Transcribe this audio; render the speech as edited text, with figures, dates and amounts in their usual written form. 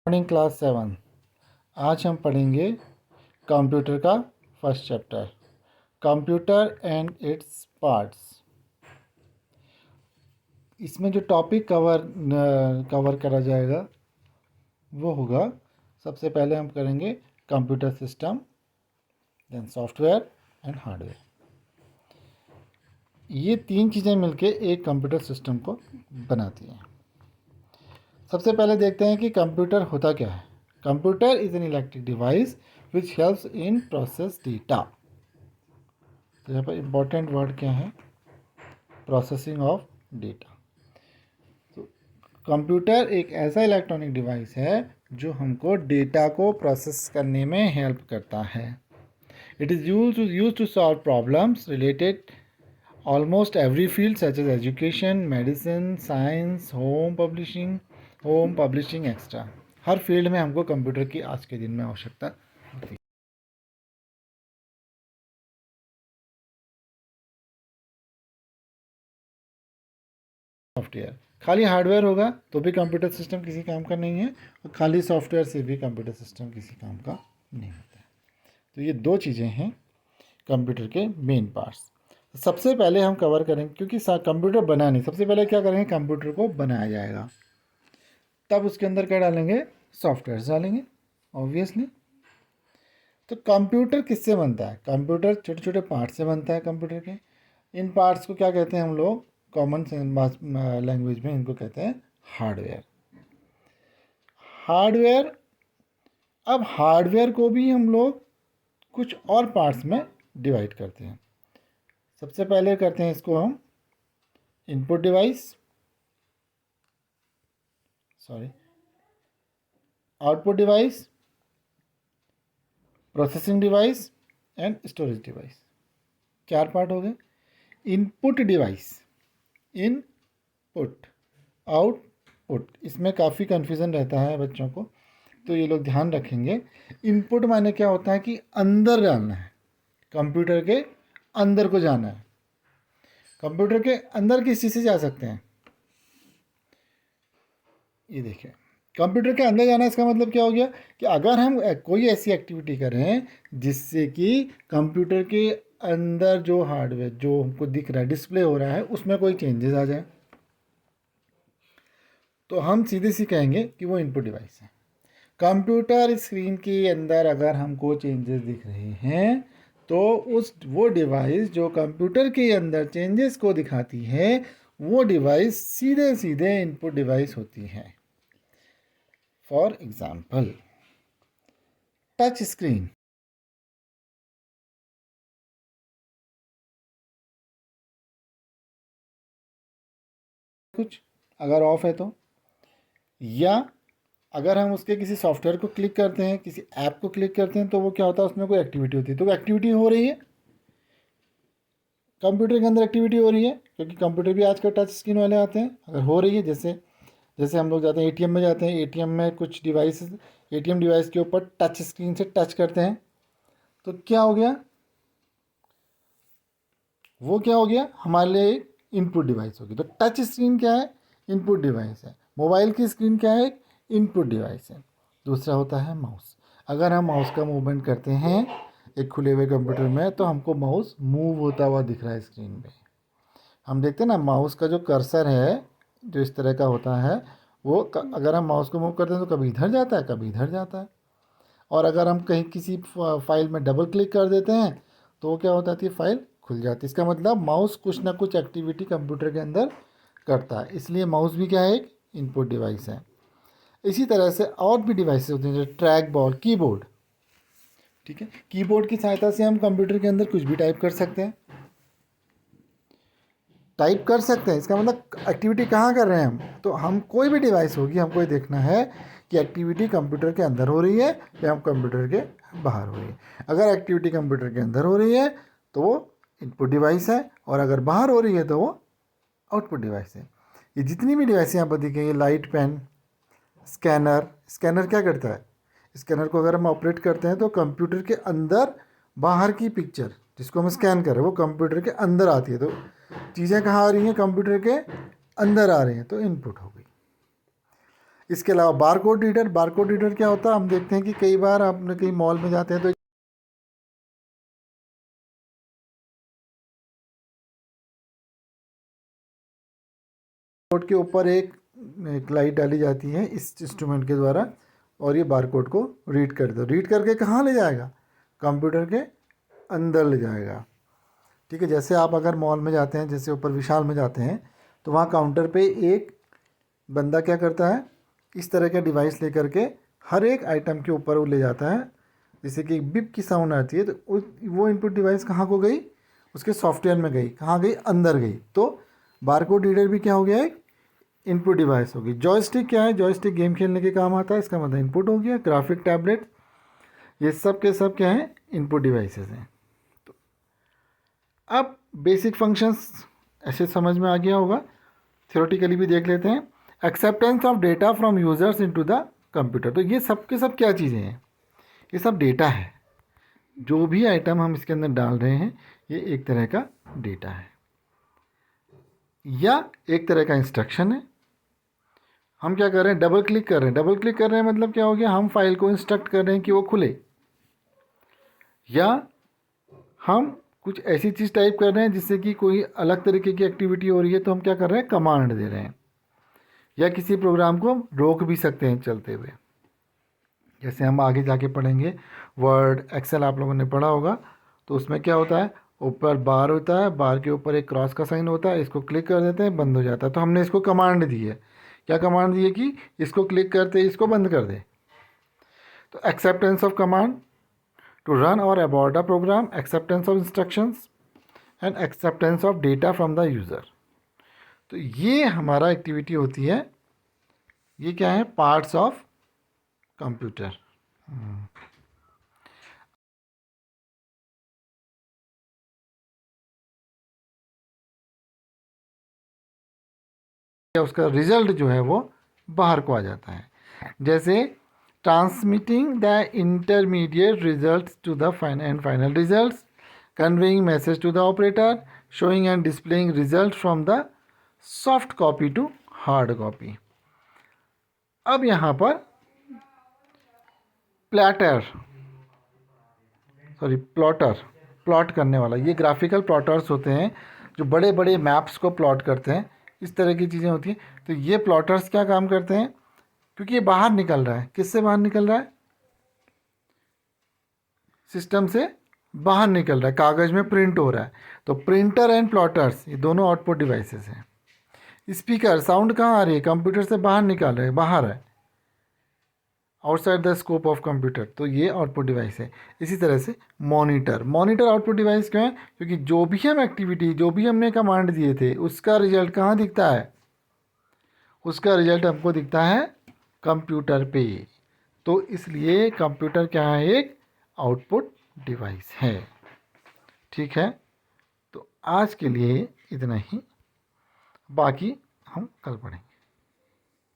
Morning class 7। आज हम पढ़ेंगे कंप्यूटर का first chapter, computer and its parts. इसमें जो टॉपिक कवर करा जाएगा वो होगा, सबसे पहले हम करेंगे computer system, then software and hardware. ये तीन चीज़ें मिलके एक कंप्यूटर सिस्टम को बनाती हैं। सबसे पहले देखते हैं कि कंप्यूटर होता क्या है। Computer is an electric device which helps in process data. तो यहाँ पर इम्पोर्टेंट वर्ड क्या है? Processing of data. तो कंप्यूटर एक ऐसा इलेक्ट्रॉनिक डिवाइस है जो हमको डेटा को प्रोसेस करने में हेल्प करता है। It is use to solve problems related almost every field such as education, medicine, science, home publishing extra. हर फील्ड में हमको कंप्यूटर की आज के दिन में आवश्यकता होती है। सॉफ्टवेयर, खाली हार्डवेयर होगा तो भी कंप्यूटर सिस्टम किसी काम का नहीं है, और खाली सॉफ्टवेयर से भी कंप्यूटर सिस्टम किसी काम का नहीं होता है। तो ये दो चीज़ें हैं कंप्यूटर के मेन पार्ट्स। सबसे पहले हम कवर करेंगे, क्योंकि कंप्यूटर बना नहीं, सबसे पहले क्या करेंगे, कंप्यूटर को बनाया जाएगा, तब उसके अंदर क्या डालेंगे, सॉफ्टवेयर डालेंगे ऑब्वियसली। तो कंप्यूटर किससे बनता है? कंप्यूटर छोटे छोटे पार्ट्स से बनता है कंप्यूटर के। इन पार्ट्स को क्या कहते हैं हम लोग कॉमन लैंग्वेज में इनको कहते हैं हार्डवेयर। हार्डवेयर, अब हार्डवेयर को भी हम लोग कुछ और पार्ट्स में डिवाइड करते हैं। सबसे पहले करते हैं इसको हम input device, output device, processing device and storage device. चार पार्ट हो गए। इनपुट डिवाइस, इनपुट, आउटपुट, इसमें काफ़ी कन्फ्यूज़न रहता है बच्चों को, तो ये लोग ध्यान रखेंगे। इनपुट माने क्या होता है कि अंदर डालना है, कंप्यूटर के अंदर को जाना है। कंप्यूटर के अंदर किस चीज़ से जा सकते हैं? ये देखिए, कंप्यूटर के अंदर जाना, इसका मतलब क्या हो गया कि अगर हम कोई ऐसी एक्टिविटी करें जिससे कि कंप्यूटर के अंदर जो हार्डवेयर जो हमको दिख रहा है, डिस्प्ले हो रहा है, उसमें कोई चेंजेस आ जाए, तो हम सीधे सी कहेंगे कि वो इनपुट डिवाइस है। कंप्यूटर स्क्रीन के अंदर अगर हमको चेंजेस दिख रहे हैं तो वो डिवाइस जो कंप्यूटर के अंदर चेंजेस को दिखाती है, वो डिवाइस सीधे सीधे इनपुट डिवाइस होती है। फॉर एग्जाम्पल, टच स्क्रीन, कुछ अगर ऑफ है तो, या अगर हम उसके किसी सॉफ्टवेयर को क्लिक करते हैं, किसी ऐप को क्लिक करते हैं, तो वो क्या होता है, उसमें कोई एक्टिविटी होती है, तो वो एक्टिविटी हो रही है, कंप्यूटर के अंदर एक्टिविटी हो रही है, क्योंकि कंप्यूटर भी आजकल टच स्क्रीन वाले आते हैं। अगर हो रही है, जैसे जैसे हम लोग जाते हैं एटीएम में, जाते हैं एटीएम में कुछ डिवाइस, एटीएम डिवाइस के ऊपर टच स्क्रीन से टच करते हैं, तो क्या हो गया, वो क्या हो गया, हमारे लिए एक इनपुट डिवाइस होगी। तो टच स्क्रीन क्या है? इनपुट डिवाइस है। मोबाइल की स्क्रीन क्या है? इनपुट डिवाइस है। दूसरा होता है माउस। अगर हम माउस का मूवमेंट करते हैं एक खुले हुए कंप्यूटर में, तो हमको माउस मूव होता हुआ दिख रहा है स्क्रीन पे। हम देखते हैं ना, माउस का जो कर्सर है जो इस तरह का होता है, वो अगर हम माउस को मूव करते हैं तो कभी इधर जाता है, कभी इधर जाता है। और अगर हम कहीं किसी फाइल में डबल क्लिक कर देते हैं तो वो क्या होता है, फाइल खुल जाती है। इसका मतलब माउस कुछ ना कुछ एक्टिविटी कंप्यूटर के अंदर करता है, इसलिए माउस भी क्या है, एक इनपुट डिवाइस है। इसी तरह से और भी डिवाइसेस होते हैं, जैसे ट्रैक बॉल, कीबोर्ड। ठीक है, कीबोर्ड की सहायता से हम कंप्यूटर के अंदर कुछ भी टाइप कर सकते हैं, इसका मतलब एक्टिविटी कहाँ कर रहे हैं हम, तो हम कोई भी डिवाइस होगी, हमको ये देखना है कि एक्टिविटी कंप्यूटर के अंदर हो रही है या हम कंप्यूटर के बाहर हो रही है। अगर एक्टिविटी कंप्यूटर के अंदर हो रही है तो वो इनपुट डिवाइस है, और अगर बाहर हो रही है तो वो आउटपुट डिवाइस है। ये जितनी भी डिवाइस यहाँ पर दिखेंगे, लाइट पेन, स्कैनर, स्कैनर क्या करता है, स्कैनर को अगर हम ऑपरेट करते हैं तो कंप्यूटर के अंदर बाहर की पिक्चर जिसको हम स्कैन कर रहे हैं वो कंप्यूटर के अंदर आती है। तो चीज़ें कहाँ आ रही हैं, कंप्यूटर के अंदर आ रही हैं, तो इनपुट हो गई। इसके अलावा बारकोड रीडर। बारकोड रीडर क्या होता है, हम देखते हैं कि कई बार आप कहीं मॉल में जाते हैं तो कोड के ऊपर एक लाइट डाली जाती है इस इंस्ट्रूमेंट के द्वारा, और ये बारकोड को रीड कर दो। रीड करके कहाँ ले जाएगा, कंप्यूटर के अंदर ले जाएगा। ठीक है, जैसे आप अगर मॉल में जाते हैं, जैसे ऊपर विशाल में जाते हैं, तो वहाँ काउंटर पे एक बंदा क्या करता है, इस तरह का डिवाइस लेकर के हर एक आइटम के ऊपर वो ले जाता है। जैसे कि बिप की साउंड आती है तो वो इनपुट डिवाइस कहाँ को गई, उसके सॉफ्टवेयर में गई, कहाँ गई, अंदर गई। तो बारकोड रीडर भी क्या हो गया, एक इनपुट डिवाइस होगी। जॉयस्टिक क्या है, जॉयस्टिक गेम खेलने के काम आता है, इसका मतलब इनपुट हो गया। ग्राफिक टैबलेट, ये सब के सब क्या है, इनपुट डिवाइसेस हैं। तो अब बेसिक फंक्शंस ऐसे समझ में आ गया होगा, थ्योरेटिकली भी देख लेते हैं। Acceptance of data from users into the computer. तो ये सब के सब क्या चीज़ें हैं, ये सब डेटा है। जो भी आइटम हम इसके अंदर डाल रहे हैं ये एक तरह का डेटा है या एक तरह का इंस्ट्रक्शन है। हम क्या कर रहे हैं, डबल क्लिक कर रहे हैं। डबल क्लिक कर रहे हैं मतलब क्या हो गया, हम फाइल को इंस्ट्रक्ट कर रहे हैं कि वो खुले, या हम कुछ ऐसी चीज़ टाइप कर रहे हैं जिससे कि कोई अलग तरीके की एक्टिविटी हो रही है, तो हम क्या कर रहे हैं, कमांड दे रहे हैं। या किसी प्रोग्राम को हम रोक भी सकते हैं चलते हुए, जैसे हम आगे जाके पढ़ेंगे। वर्ड, एक्सेल आप लोगों ने पढ़ा होगा, तो उसमें क्या होता है, ऊपर बार होता है, बार के ऊपर एक क्रॉस का साइन होता है, इसको क्लिक कर देते हैं, बंद हो जाता है। तो हमने इसको कमांड दी है। क्या कमांड दी है कि इसको क्लिक करते इसको बंद कर दे। तो acceptance of command to run और abort a program, acceptance of instructions and acceptance of data from the user. तो ये हमारा एक्टिविटी होती है। ये क्या है, पार्ट्स ऑफ कंप्यूटर। उसका रिजल्ट जो है वो बाहर को आ जाता है। जैसे transmitting the intermediate results to the final results, conveying message to the operator, showing and displaying result from the soft copy to hard copy. अब यहाँ पर प्लॉटर, प्लॉट करने वाला, ये ग्राफिकल प्लॉटर्स होते हैं जो बड़े बड़े मैप्स को प्लॉट करते हैं। इस तरह की चीज़ें होती हैं। तो ये प्लॉटर्स क्या काम करते हैं, क्योंकि ये बाहर निकल रहा है, किससे बाहर निकल रहा है, सिस्टम से बाहर निकल रहा है, कागज़ में प्रिंट हो रहा है। तो प्रिंटर एंड प्लॉटर्स ये दोनों आउटपुट डिवाइसेस हैं। स्पीकर, साउंड कहाँ आ रही है, कंप्यूटर से बाहर निकाल रहे हैं, बाहर है, outside the scope of computer, तो ये आउटपुट डिवाइस है। इसी तरह से मॉनिटर, मॉनिटर आउटपुट डिवाइस क्यों है, क्योंकि जो भी हम एक्टिविटी, जो भी हमने कमांड दिए थे, उसका रिजल्ट कहाँ दिखता है, उसका रिजल्ट हमको दिखता है कंप्यूटर पे। तो इसलिए कंप्यूटर क्या है, एक आउटपुट डिवाइस है। ठीक है, तो आज के लिए इतना ही, बाकी हम कल पढ़ेंगे।